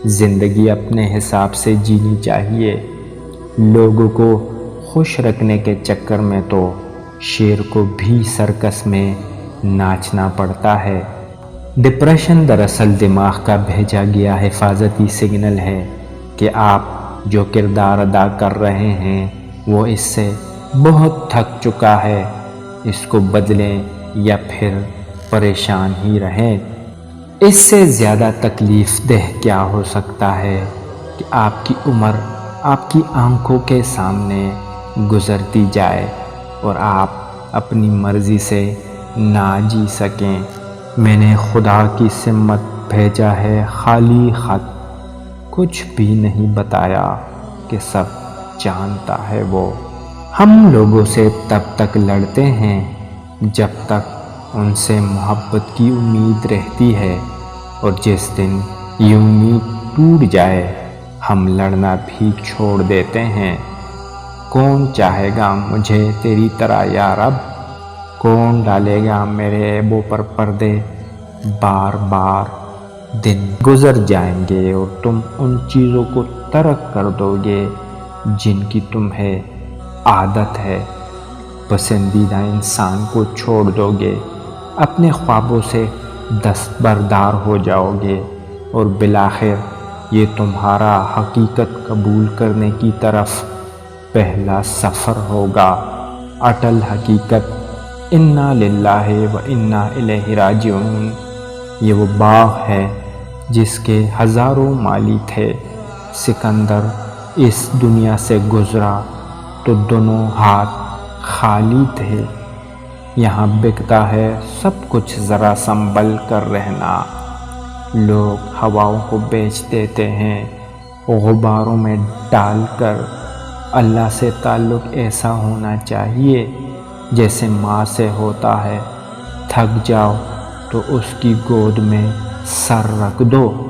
زندگی اپنے حساب سے جینی چاہیے۔ لوگوں کو خوش رکھنے کے چکر میں تو شیر کو بھی سرکس میں ناچنا پڑتا ہے۔ ڈپریشن دراصل دماغ کا بھیجا گیا حفاظتی سگنل ہے کہ آپ جو کردار ادا کر رہے ہیں وہ اس سے بہت تھک چکا ہے، اس کو بدلیں یا پھر پریشان ہی رہیں۔ اس سے زیادہ تکلیف دہ کیا ہو سکتا ہے کہ آپ کی عمر آپ کی آنکھوں کے سامنے گزرتی جائے اور آپ اپنی مرضی سے نہ جی سکیں۔ میں نے خدا کی سمت بھیجا ہے خالی خط، کچھ بھی نہیں بتایا کہ سب جانتا ہے وہ۔ ہم لوگوں سے تب تک لڑتے ہیں جب تک ان سے محبت کی امید رہتی ہے، اور جس دن یہ امید ٹوٹ جائے ہم لڑنا بھی چھوڑ دیتے ہیں۔ کون چاہے گا مجھے تیری طرح یا رب، کون ڈالے گا میرے عیبوں پر پردے؟ بار بار دن گزر جائیں گے اور تم ان چیزوں کو ترک کر دو گے جن کی تمہیں عادت ہے، پسندیدہ انسان کو چھوڑ دو گے، اپنے خوابوں سے دستبردار ہو جاؤ گے، اور بالآخر یہ تمہارا حقیقت قبول کرنے کی طرف پہلا سفر ہوگا۔ اٹل حقیقت، انا للہ و انا الیہ راجعون۔ یہ وہ باغ ہے جس کے ہزاروں مالی تھے۔ سکندر اس دنیا سے گزرا تو دونوں ہاتھ خالی تھے۔ یہاں بکتا ہے سب کچھ، ذرا سنبھل کر رہنا۔ لوگ ہواؤں کو بیچ دیتے ہیں غباروں میں ڈال کر۔ اللہ سے تعلق ایسا ہونا چاہیے جیسے ماں سے ہوتا ہے، تھک جاؤ تو اس کی گود میں سر رکھ دو۔